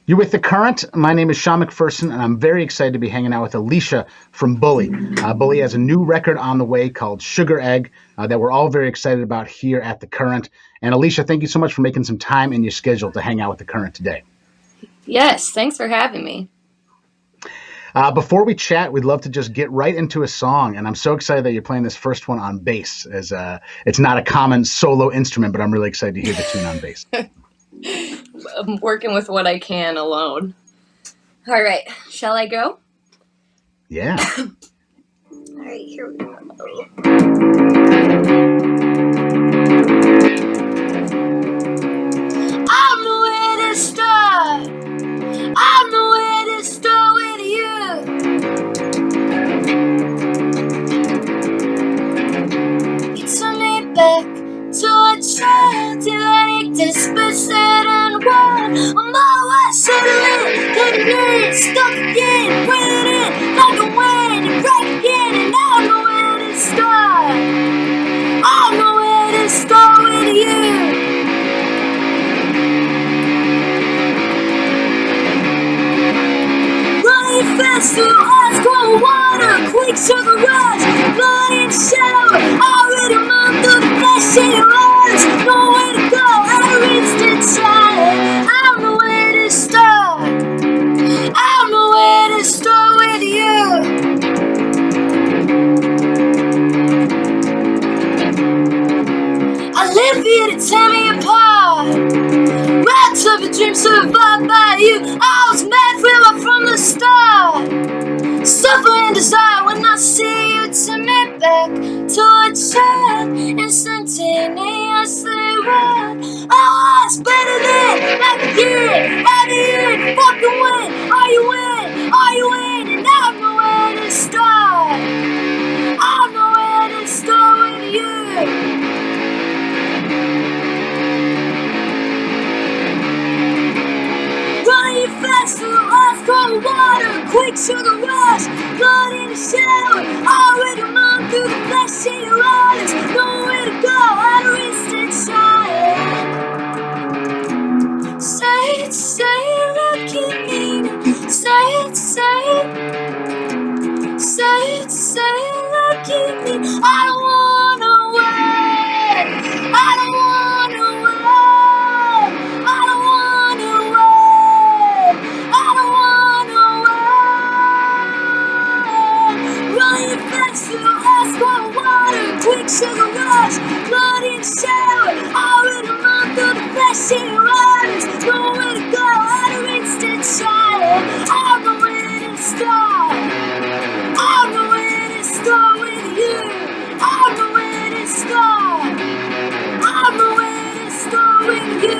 You're with The Current. My name is Sean McPherson, and I'm very excited to be hanging out with Alicia from Bully. Bully has a new record on the way called Sugaregg that we're all very excited about here at The Current. And Alicia, thank you so much for making some time in your schedule to hang out with The Current today. Yes, thanks for having me. Before we chat, we'd love to just get right into a song, and I'm so excited that you're playing this first one on bass, as it's not a common solo instrument, but I'm really excited to hear the tune on bass. I'm working with what I can alone. All right, shall I go? Yeah. All right, here we go. I'm nowhere to start. I'm nowhere to start with you. You took me back to a child till I dispersed and one. On my way, suddenly, couldn't stuck again, waiting like a wind, and break again, and I don't know where to start. I don't know where to start with you. Running fast through ice cold water, quick sugar rush, blood and shower. I read a month through the flesh in your eyes. Nowhere to go, I reached inside. I don't know where to start. I don't know where to start with you. I live here to tear me apart. Rats of a dream survived by you. I was mad from the start. Suffer and desire when I see you. Turn me back to a child. Instantaneously run. I was better than like a kid. Out here, fucking win. Are you in? Are you in? And I don't know where to start. I don't know where to start with you. Running fast through ice cold water, quick sugar rush, blood in the shower. I read your mom through the flesh in your eyes. Nowhere to go, I'd risk inside. Say it, look at me. Say it, look at me. I don't wanna wait. I don't wanna wait. I don't wanna wait. I don't wanna wait. Running fast through ice cold water, quick sugar rush, blood in the shower. I read a month through the flesh in your eyes. Nowhere to go, I'd rinsed inside. I don't know where to start. I don't know where to start with you. I don't know where to start. I don't know where to start with you.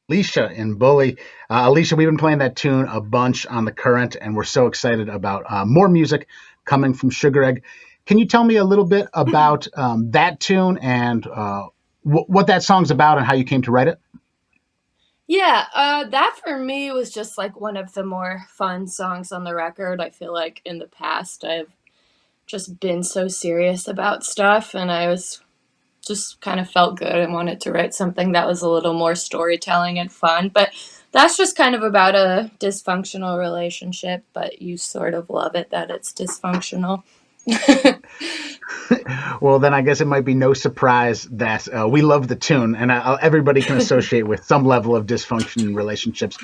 Alicia in Bully. Alicia, we've been playing that tune a bunch on The Current, and we're so excited about more music coming from Sugaregg. Can you tell me a little bit about that tune and what that song's about and how you came to write it? Yeah, that for me was just like one of the more fun songs on the record. I feel like in the past I've just been so serious about stuff, and I was just kind of felt good and wanted to write something that was a little more storytelling and fun. But that's just kind of about a dysfunctional relationship, but you sort of love it that it's dysfunctional. Well, then I guess it might be no surprise that we love the tune, and everybody can associate with some level of dysfunction in relationships.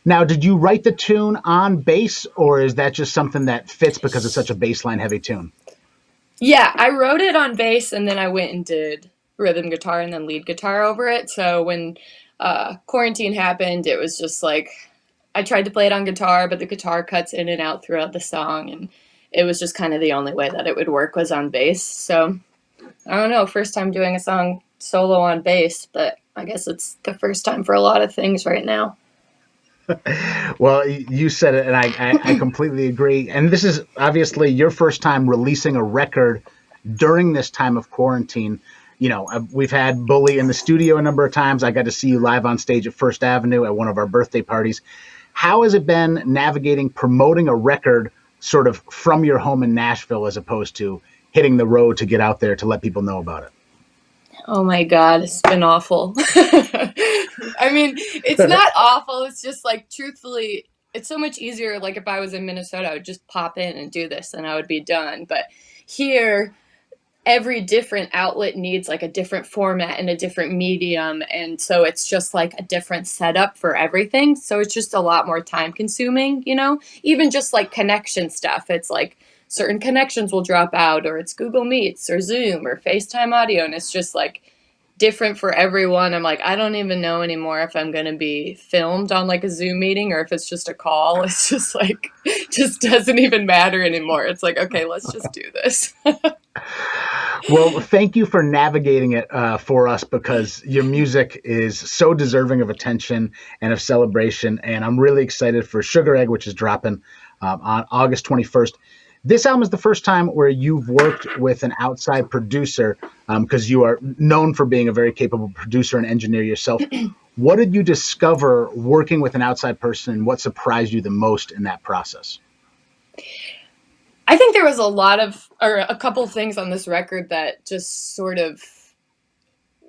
Now, did you write the tune on bass, or is that just something that fits because it's such a bassline heavy tune? Yeah, I wrote it on bass and then I went and did rhythm guitar and then lead guitar over it. So when quarantine happened, it was just like I tried to play it on guitar, but the guitar cuts in and out throughout the song, and it was just kind of the only way that it would work was on bass. So I don't know, first time doing a song solo on bass, but I guess it's the first time for a lot of things right now. Well, you said it, and I completely agree. And this is obviously your first time releasing a record during this time of quarantine. we've had Bully in the studio a number of times. I got to see you live on stage at First Avenue at one of our birthday parties. How has it been navigating promoting a record sort of from your home in Nashville as opposed to hitting the road to get out there to let people know about it? Oh my God, it's been awful. I mean, it's not awful. It's just like, truthfully, it's so much easier. Like, if I was in Minnesota, I would just pop in and do this and I would be done. But here, every different outlet needs like a different format and a different medium. And so it's just like a different setup for everything. So it's just a lot more time consuming, even just like connection stuff. It's like certain connections will drop out, or it's Google Meets or Zoom or FaceTime audio. And it's just like different for everyone. I'm like, I don't even know anymore if I'm going to be filmed on like a Zoom meeting or if it's just a call. It's just like, just doesn't even matter anymore. It's like, okay, let's just do this. Well, thank you for navigating it for us, because your music is so deserving of attention and of celebration. And I'm really excited for Sugaregg, which is dropping on August 21st. This album is the first time where you've worked with an outside producer, because you are known for being a very capable producer and engineer yourself. What did you discover working with an outside person, and what surprised you the most in that process? I think there was a couple of things on this record that just sort of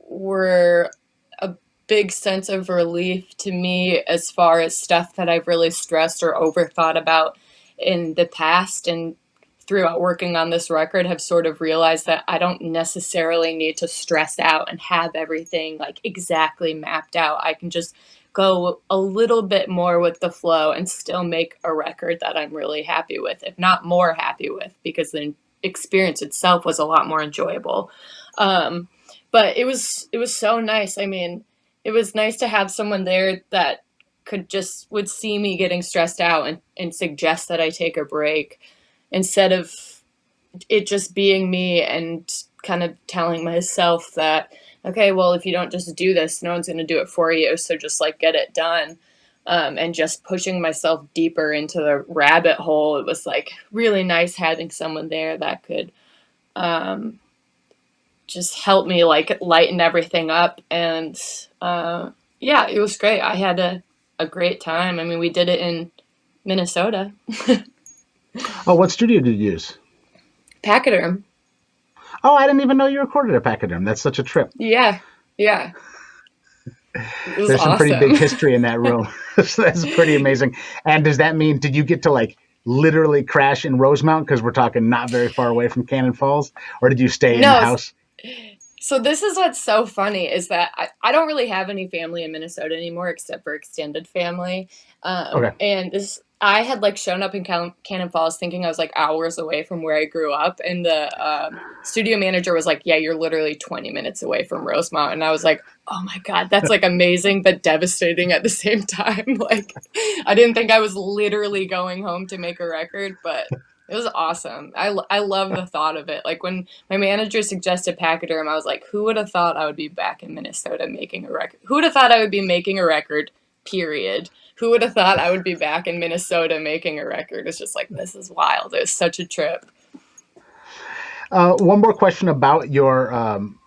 were a big sense of relief to me, as far as stuff that I've really stressed or overthought about in the past. And throughout working on this record, have sort of realized that I don't necessarily need to stress out and have everything like exactly mapped out. I can just go a little bit more with the flow and still make a record that I'm really happy with, if not more happy with, because the experience itself was a lot more enjoyable. But it was so nice. I mean, it was nice to have someone there that would see me getting stressed out and suggest that I take a break, instead of it just being me and kind of telling myself that, okay, well, if you don't just do this, no one's going to do it for you. So just like get it done. And just pushing myself deeper into the rabbit hole. It was like really nice having someone there that could just help me like lighten everything up. And yeah, it was great. I had a great time. I mean, we did it in Minnesota. Oh, what studio did you use? Pachyderm. Oh, I didn't even know you recorded at Pachyderm. That's such a trip. Yeah. Yeah. It was There's some pretty big awesome. history in that room. So that's pretty amazing. And does that mean, did you get to like literally crash in Rosemount, because we're talking not very far away from Cannon Falls, or did you stay in No, house? so this is what's so funny is that I don't really have any family in Minnesota anymore except for extended family. Okay. And this I had like shown up in Cannon Falls thinking I was like hours away from where I grew up, and the studio manager was like, "Yeah, you're literally 20 minutes away from Rosemount," and I was like, "Oh my God, that's like amazing but devastating at the same time." Like, I didn't think I was literally going home to make a record, but it was awesome. I love the thought of it. Like, when my manager suggested Pachyderm, I was like, who would have thought I would be back in Minnesota making a record? Who would have thought I would be making a record, period? Who would have thought I would be back in Minnesota making a record? It's just like, this is wild. It was such a trip. One more question about your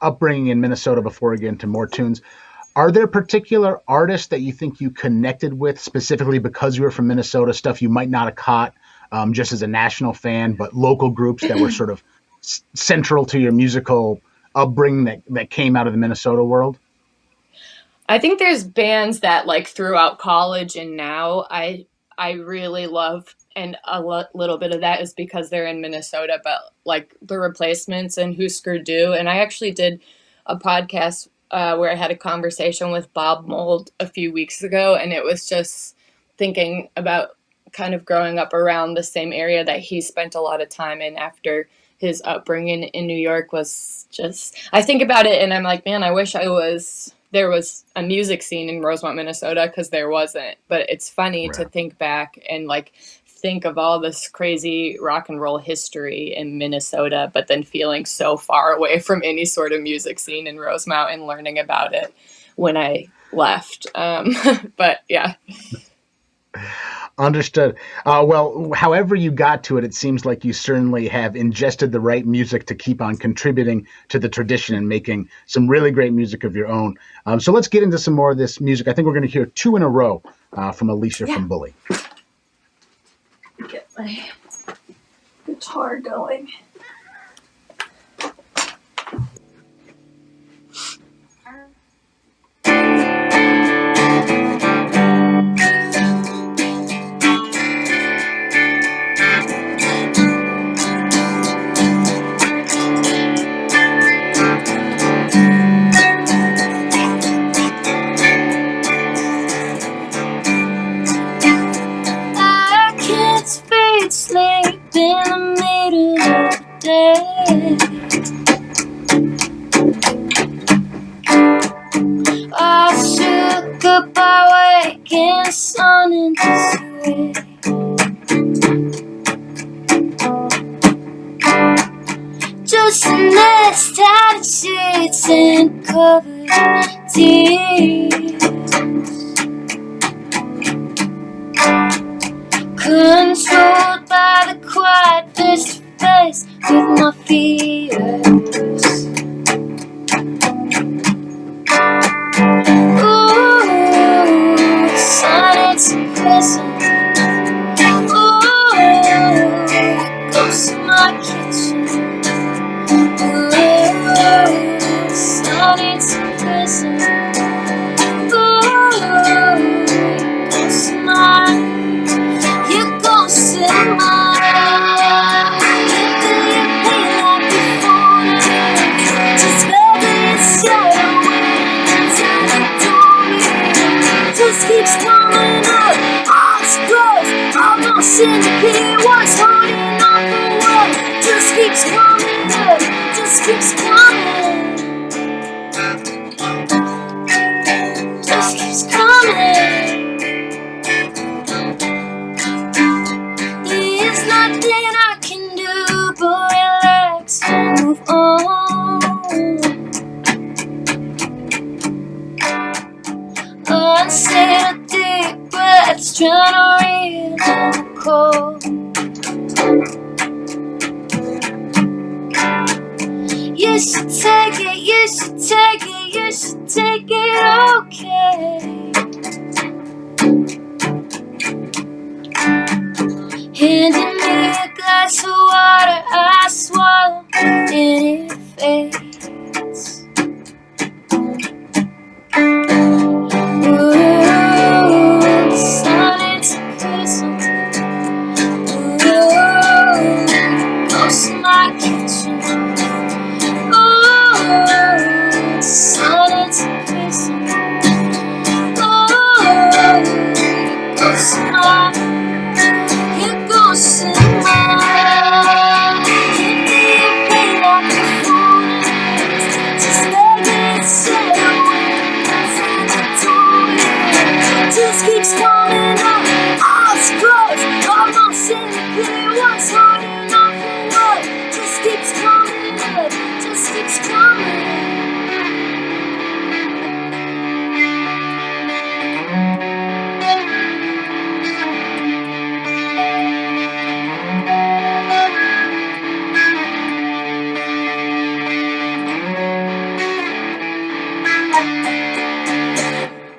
upbringing in Minnesota before we get into more tunes. Are there particular artists that you think you connected with specifically because you were from Minnesota, stuff you might not have caught just as a national fan, but local groups that were sort of central to your musical upbringing that came out of the Minnesota world? I think there's bands that like throughout college and now I really love, and little bit of that is because they're in Minnesota, but like the Replacements and Husker Du. And I actually did a podcast where I had a conversation with Bob Mould a few weeks ago, and it was just thinking about kind of growing up around the same area that he spent a lot of time in after his upbringing in New York. Was just, I think about it and I'm like, man, I wish there was a music scene in Rosemont, Minnesota, because there wasn't. But it's funny to Right. think back and like think of all this crazy rock and roll history in Minnesota, but then feeling so far away from any sort of music scene in Rosemount and learning about it when I left. But yeah. Understood. Well, however you got to it, it seems like you certainly have ingested the right music to keep on contributing to the tradition and making some really great music of your own. So let's get into some more of this music. I think we're going to hear two in a row from Alicia from Bully. Get my guitar going. I can't sleep in the middle of the day. I shook up by waking the sun into sway. Just a nest out of sheets and covered tears, controlled by the quiet face to face with my fears. Ooh, the sun, it's a prison. Ooh, it goes to my kitchen. Ooh, the sun, it's a prison. Ooh, it goes to my, you go to my, you feel your pain like before. Just baby, it's shadow. Just keeps coming up, all it's close, almost in the pit, what's holding on for what? Just keeps coming up, just keeps coming, just keeps coming. There's nothing I can do but relax and move on. Unsaid deep breaths, trying to read the cold. You should take it, you should take it, you should take it, okay. Handing me a glass of water, I swallow, and it fades. Ooh, the sun, it's a prism. Ooh, goes to my kitchen. Ooh, the sun, it's a prism. Ooh, goes to my, it goes to my, give me a pain like a fool. Just let it sit away, just keeps coming up, all it's close, almost in the clear, what's holding on for what? Just keeps coming up, just keeps coming.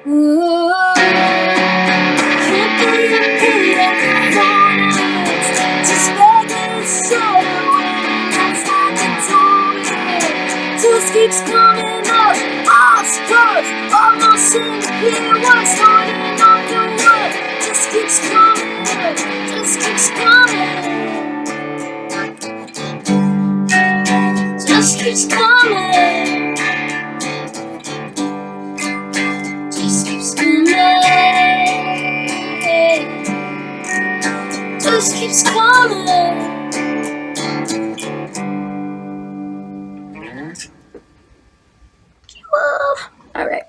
Ooh, can't believe it, just begging to say away, that's like a toy. Just keeps coming up, all it's close, almost in the clear, what's holding on to what? Just keeps coming up, just keeps coming, just keeps coming, just keeps coming, just keeps coming. All right.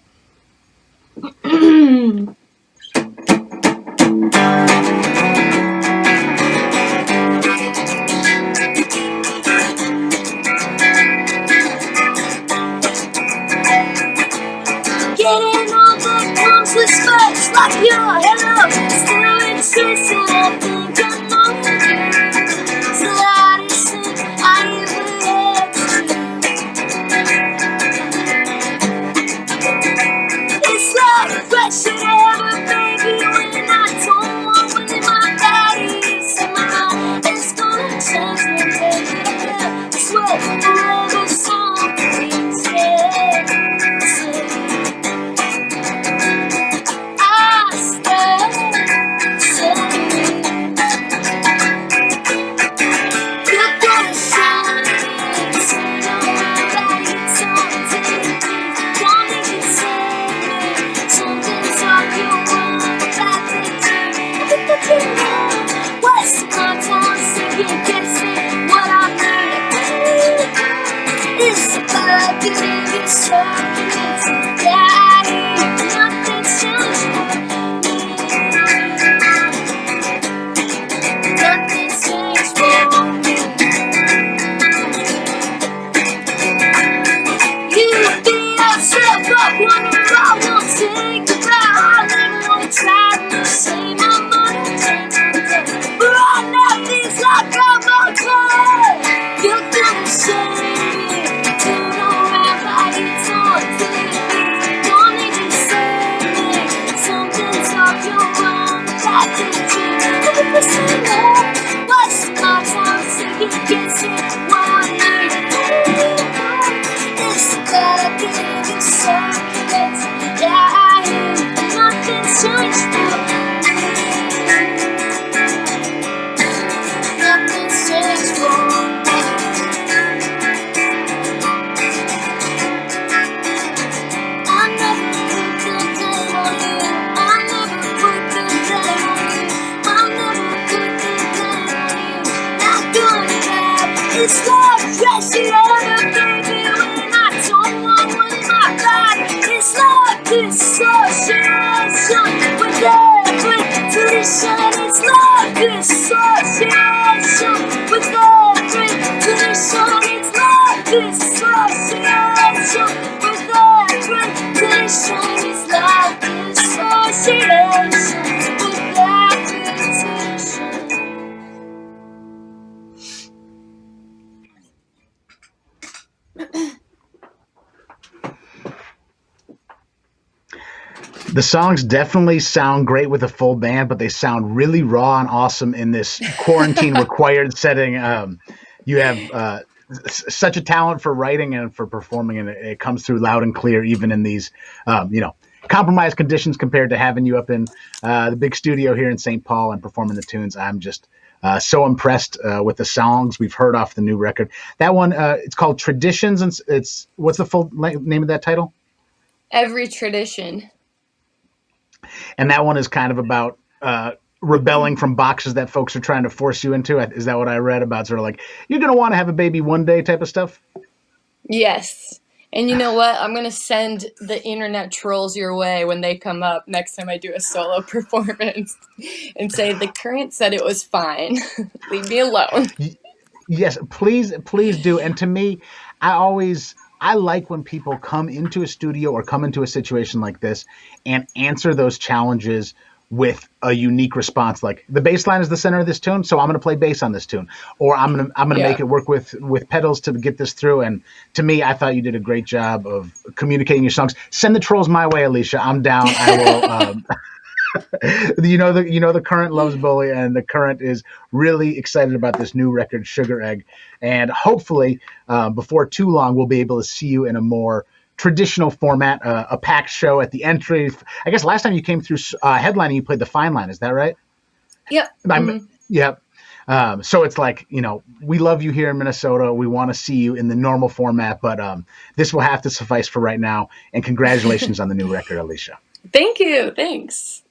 Getting on that comes with space, like your hello, still in trace circulates. Yeah, I hear nothing's changed for me. Nothing's changed for me. You be upset, but wonder I won't take the ride. I never wanna try to say my money change today. But right now feels like I'm okay. You're gonna save me. Turn around like it's on TV. Don't need to save me. Something's off your mind. That's a dream. But this is love. What's my time? Second guessing what I need. It's that I give you circulates. Yeah, I hear nothing's changed for me. Nothing's changed for me. I never put the blame on you. I never put the blame on you. I never put the blame on you. Not good or bad. It's love crashing over, baby, when I don't want one in my body. It's love dissociation with every tradition. It's love dissociation with every tradition. It's love dissociation with every tradition. It's love dissociation with every tradition. The songs definitely sound great with a full band, but they sound really raw and awesome in this quarantine required setting. You have such a talent for writing and for performing, and it comes through loud and clear, even in these, compromised conditions compared to having you up in the big studio here in St. Paul and performing the tunes. I'm just so impressed with the songs we've heard off the new record. That one, it's called Traditions, and it's what's the full name of that title? Every tradition. And that one is kind of about rebelling from boxes that folks are trying to force you into. Is that what I read about? Sort of like you're going to want to have a baby one day type of stuff. Yes. And you know what? I'm going to send the internet trolls your way when they come up next time I do a solo performance and say the current said it was fine. Leave me alone. Yes, please do. And to me, I like when people come into a studio or come into a situation like this and answer those challenges with a unique response. Like the bass line is the center of this tune, so I'm going to play bass on this tune, or I'm going to make Yeah. it work with pedals to get this through. And to me, I thought you did a great job of communicating your songs. Send the trolls my way, Alicia. I'm down. I will. The current loves Bully, and the current is really excited about this new record, Sugaregg, and hopefully before too long we'll be able to see you in a more traditional format, a packed show at the entry. I guess last time you came through headlining, you played the Fine Line. Is that right? Yep. Mm-hmm. Yep. So it's like, we love you here in Minnesota. We want to see you in the normal format, but this will have to suffice for right now. And congratulations on the new record, Alicia. Thank you. Thanks.